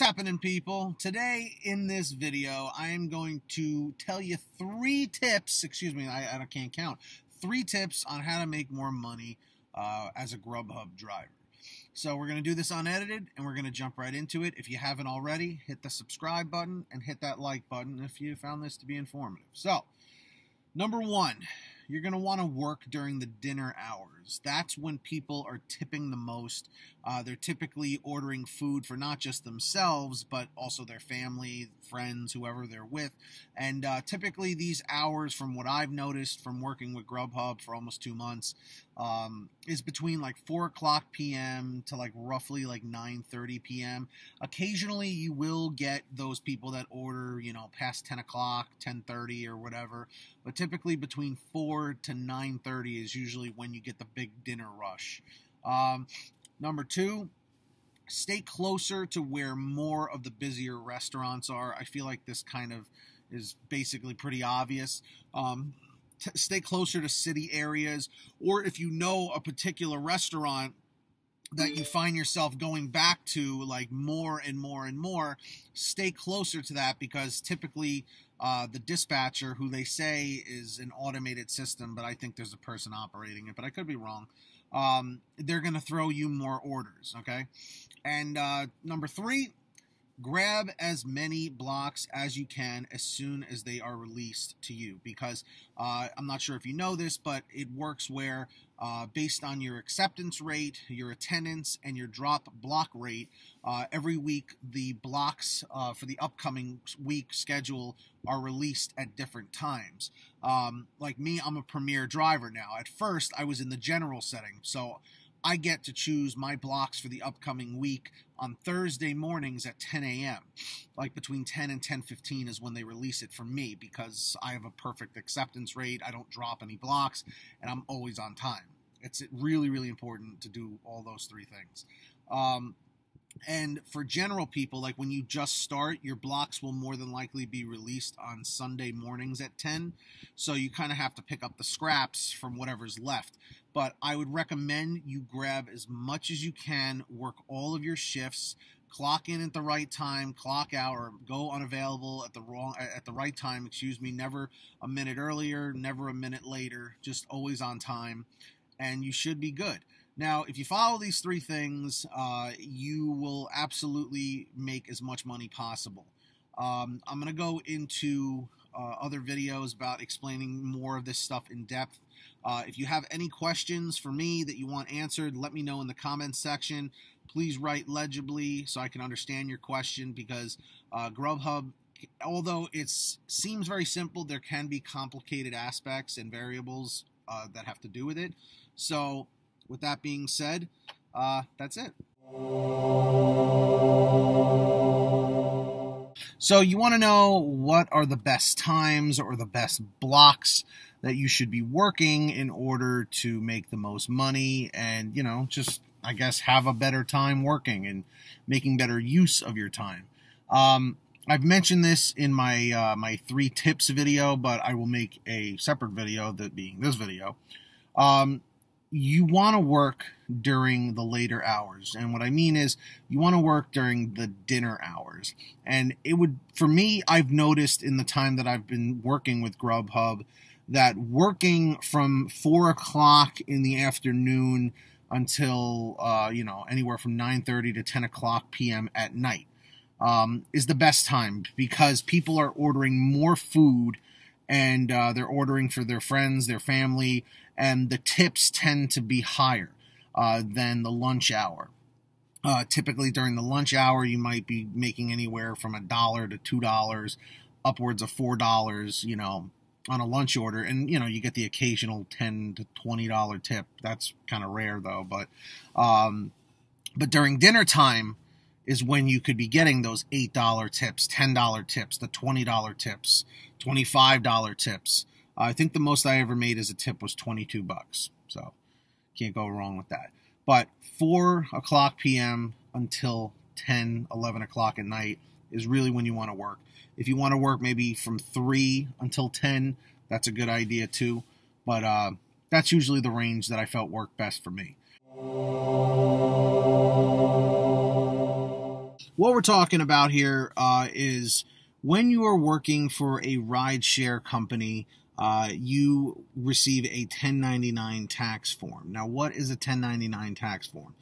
happening, people? Today in this video I am going to tell you three tips, I can't count, 3 tips on how to make more money as a GrubHub driver. So we're going to do this unedited and we're going to jump right into it. If you haven't already, hit the subscribe button and hit that like button if you found this to be informative. So, number 1, you're going to want to work during the dinner hours. That's when people are tipping the most. They're typically ordering food for not just themselves, but also their family, friends, whoever they're with. And typically these hours, from what I've noticed from working with GrubHub for almost 2 months, is between like 4 o'clock p.m. to like roughly like 9:30 p.m. Occasionally you will get those people that order, you know, past 10 o'clock, 10:30 or whatever. But typically between 4 to 9:30 is usually when you get the big dinner rush. Number 2, stay closer to where more of the busier restaurants are. I feel like this kind of is basically pretty obvious. Stay closer to city areas, or if you know a particular restaurant that you find yourself going back to like more and more and more, stay closer to that, because typically the dispatcher, who they say is an automated system, but I think there's a person operating it, but I could be wrong, they're going to throw you more orders, okay? And number 3, grab as many blocks as you can as soon as they are released to you, because I'm not sure if you know this, but it works where based on your acceptance rate, your attendance, and your drop block rate, every week the blocks for the upcoming week schedule are released at different times. Like me, I'm a premier driver now. At first, I was in the general setting, so I get to choose my blocks for the upcoming week on Thursday mornings at 10 a.m. Like between 10 and 10:15 is when they release it for me, because I have a perfect acceptance rate, I don't drop any blocks, and I'm always on time. It's really, really important to do all those 3 things. And for general people, like when you just start, your blocks will more than likely be released on Sunday mornings at 10. So you kind of have to pick up the scraps from whatever's left. But I would recommend you grab as much as you can, work all of your shifts, clock in at the right time, clock out, or go unavailable at the right time, never a minute earlier, never a minute later, just always on time, and you should be good. Now, if you follow these 3 things, you will absolutely make as much money possible. I'm going to go into other videos about explaining more of this stuff in depth. If you have any questions for me that you want answered, let me know in the comments section. Please write legibly so I can understand your question, because GrubHub, although it seems very simple, there can be complicated aspects and variables that have to do with it. So, with that being said, that's it. So you want to know what are the best times or the best blocks that you should be working in order to make the most money and, you know, just, I guess, have a better time working and making better use of your time. I've mentioned this in my my 3 tips video, but I will make a separate video, that being this video. You want to work during the later hours. And what I mean is you want to work during the dinner hours. And it would, for me, I've noticed in the time that I've been working with GrubHub that working from 4 o'clock in the afternoon until, you know, anywhere from 9:30 to 10 o'clock p.m. at night is the best time, because people are ordering more food, and they're ordering for their friends, their family, and the tips tend to be higher than the lunch hour. Typically during the lunch hour, you might be making anywhere from $1 to $2, upwards of $4, you know, on a lunch order. And, you know, you get the occasional $10 to $20 tip. That's kind of rare, though. But during dinner time is when you could be getting those $8 tips, $10 tips, the $20 tips, $25 tips. I think the most I ever made as a tip was $22, so can't go wrong with that. But 4 o'clock p.m. until 10, 11 o'clock at night is really when you want to work. If you want to work maybe from 3 until 10, that's a good idea too. But that's usually the range that I felt worked best for me. what we're talking about here is when you are working for a rideshare company, you receive a 1099 tax form. Now, what is a 1099 tax form?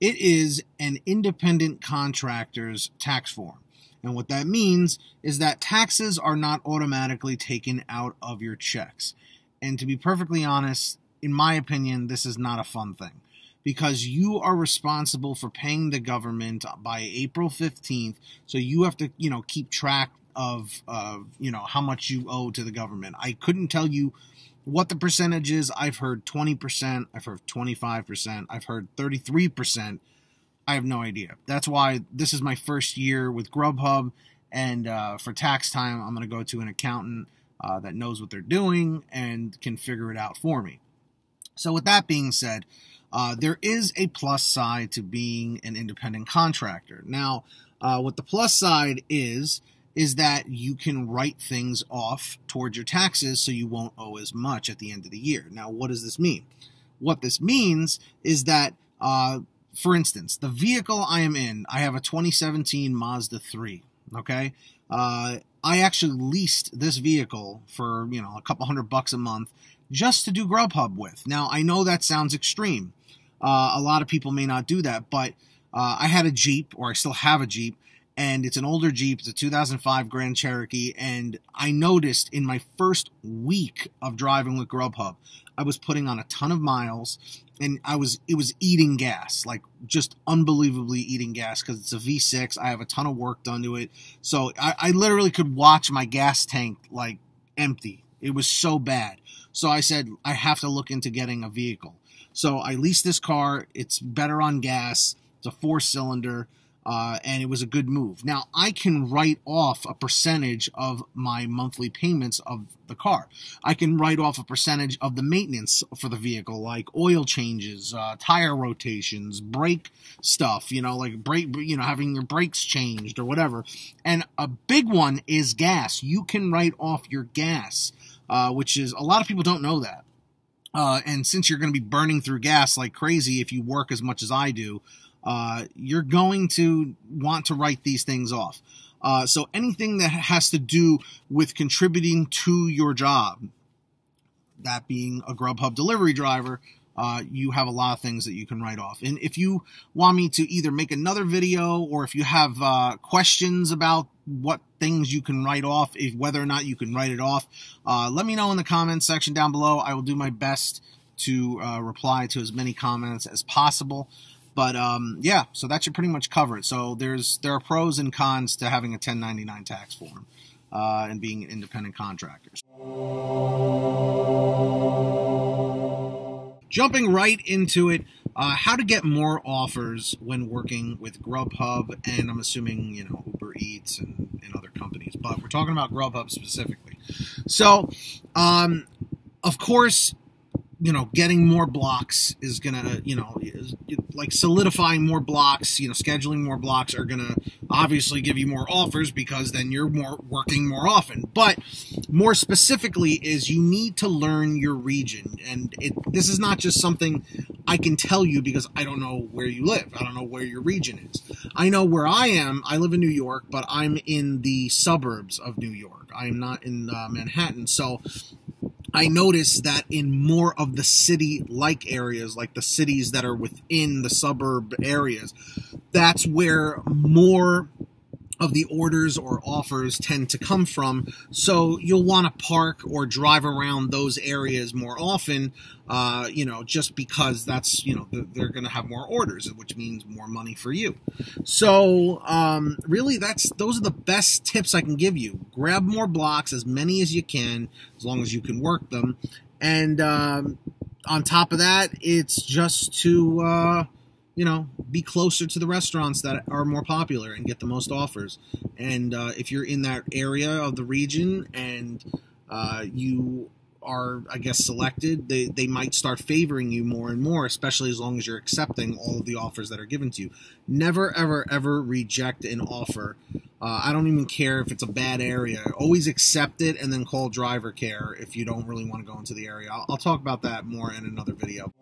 It is an independent contractor's tax form. And what that means is that taxes are not automatically taken out of your checks. And to be perfectly honest, in my opinion, this is not a fun thing, because you are responsible for paying the government by April 15th. So you have to, keep track of, how much you owe to the government. I couldn't tell you what the percentage is. I've heard 20%, I've heard 25%, I've heard 33%. I have no idea. That's why this is my first year with GrubHub, and for tax time, I'm going to go to an accountant that knows what they're doing and can figure it out for me. So with that being said, there is a plus side to being an independent contractor. Now, what the plus side is that you can write things off towards your taxes so you won't owe as much at the end of the year. Now, what does this mean? What this means is that, for instance, the vehicle I am in, I have a 2017 Mazda 3, okay? I actually leased this vehicle for, a couple $100 a month just to do GrubHub with. Now, I know that sounds extreme. A lot of people may not do that, but I had a Jeep, or I still have a Jeep, and it's an older Jeep. It's a 2005 Grand Cherokee, and I noticed in my first week of driving with GrubHub, I was putting on a ton of miles, and it was eating gas, like just unbelievably eating gas, because it's a V6. I have a ton of work done to it, so I literally could watch my gas tank like empty. It was so bad. So I said, I have to look into getting a vehicle. So I leased this car. It's better on gas. It's a 4-cylinder. And it was a good move. Now, I can write off a percentage of my monthly payments of the car. I can write off a percentage of the maintenance for the vehicle, like oil changes, tire rotations, brake stuff, like having your brakes changed or whatever. And a big one is gas. You can write off your gas, which is, a lot of people don't know that. And since you're going to be burning through gas like crazy if you work as much as I do, you're going to want to write these things off. So anything that has to do with contributing to your job, that being a GrubHub delivery driver, you have a lot of things that you can write off. And if you want me to either make another video, or if you have questions about what things you can write off, whether or not you can write it off, let me know in the comments section down below. I will do my best to reply to as many comments as possible. But yeah, so that should pretty much cover it. So there are pros and cons to having a 1099 tax form and being independent contractors. Jumping right into it, how to get more offers when working with GrubHub, and I'm assuming, UberEATS and other companies, but we're talking about GrubHub specifically. So, of course, getting more blocks is going to, like solidifying more blocks, scheduling more blocks are going to obviously give you more offers, because then you're working more often. But more specifically is you need to learn your region. And this is not just something I can tell you because I don't know where you live. I don't know where your region is. I know where I am. I live in New York, but I'm in the suburbs of New York. I am not in Manhattan. So I noticed that in more of the city-like areas, like the cities that are within the suburb areas, that's where more of the orders or offers tend to come from. So you'll want to park or drive around those areas more often, just because that's, they're going to have more orders, which means more money for you. So really, those are the best tips I can give you. Grab more blocks, as many as you can, as long as you can work them. And on top of that, it's just to be closer to the restaurants that are more popular and get the most offers. And if you're in that area of the region and you are, I guess, selected, they might start favoring you more and more, especially as long as you're accepting all of the offers that are given to you. Never, ever, ever reject an offer. I don't even care if it's a bad area. Always accept it and then call driver care if you don't really want to go into the area. I'll talk about that more in another video.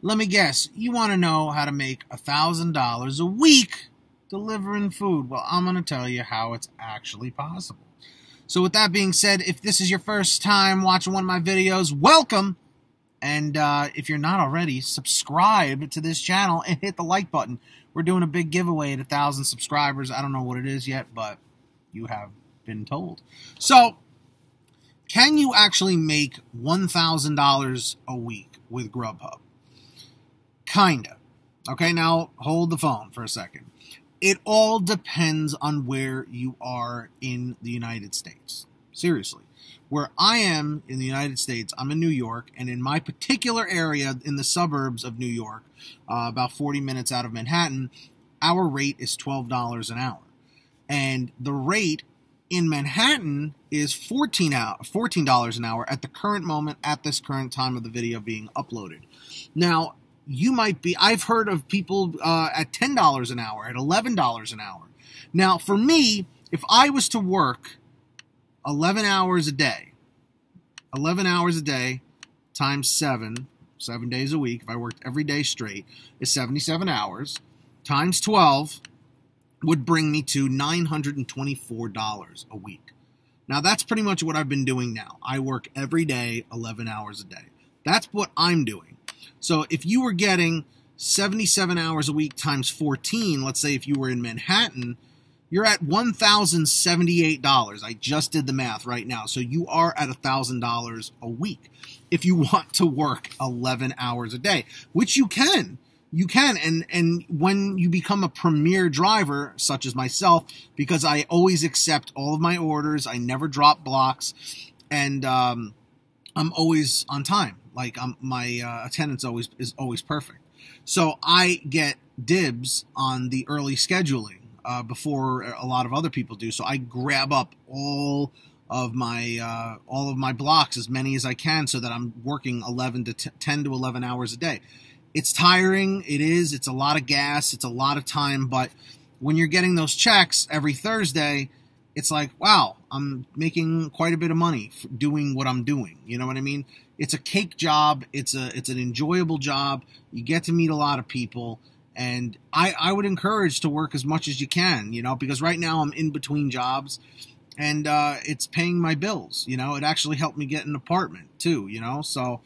Let me guess, you want to know how to make $1,000 a week delivering food. Well, I'm going to tell you how it's actually possible. So with that being said, if this is your first time watching one of my videos, welcome. And if you're not already, subscribe to this channel and hit the like button. We're doing a big giveaway at 1,000 subscribers. I don't know what it is yet, but you have been told. So, can you actually make $1,000 a week with GrubHub? Kinda. Okay, now hold the phone for a second. It all depends on where you are in the United States. Seriously. Where I am in the United States, I'm in New York, and in my particular area in the suburbs of New York, about 40 minutes out of Manhattan, our rate is $12 an hour. And the rate in Manhattan is $14 an hour at the current moment, at this current time of the video being uploaded. Now, you might be, I've heard of people at $10 an hour, at $11 an hour. Now, for me, if I was to work 11 hours a day, 11 hours a day times 7 days a week, if I worked every day straight, is 77 hours, times 12 would bring me to $924 a week. Now, that's pretty much what I've been doing now. I work every day, 11 hours a day. That's what I'm doing. So if you were getting 77 hours a week times 14, let's say if you were in Manhattan, you're at $1,078. I just did the math right now. So you are at $1,000 a week if you want to work 11 hours a day, which you can. You can. And when you become a premier driver, such as myself, because I always accept all of my orders, I never drop blocks, and I'm always on time. Like my attendance is always perfect. So I get dibs on the early scheduling before a lot of other people do. So I grab up all of my blocks, as many as I can, so that I'm working 10 to 11 hours a day. It's tiring. It is. It's a lot of gas. It's a lot of time. But when you're getting those checks every Thursday, it's like, wow, I'm making quite a bit of money for doing what I'm doing. You know what I mean? It's a cake job. It's an enjoyable job. You get to meet a lot of people. And I would encourage to work as much as you can, you know, because right now I'm in between jobs, and it's paying my bills. You know, it actually helped me get an apartment too, you know. So,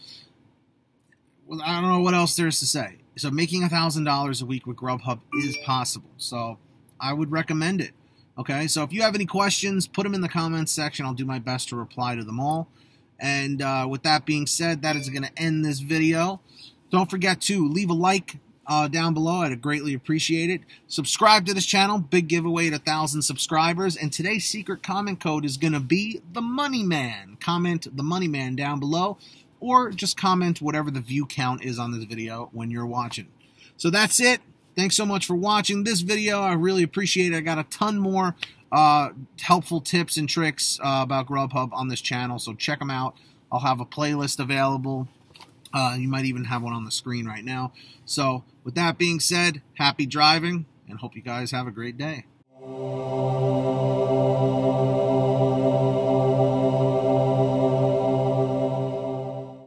well, I don't know what else there is to say. So making $1,000 a week with GrubHub is possible. So I would recommend it. Okay, so if you have any questions, put them in the comments section. I'll do my best to reply to them all. And with that being said, that is going to end this video. Don't forget to leave a like down below. I'd greatly appreciate it. Subscribe to this channel. Big giveaway at 1,000 subscribers. And today's secret comment code is going to be the Money Man. Comment the Money Man down below, or just comment whatever the view count is on this video when you're watching. So that's it. Thanks so much for watching this video. I really appreciate it. I got a ton more helpful tips and tricks about GrubHub on this channel, so check them out. I'll have a playlist available. You might even have one on the screen right now. So with that being said, happy driving, and hope you guys have a great day.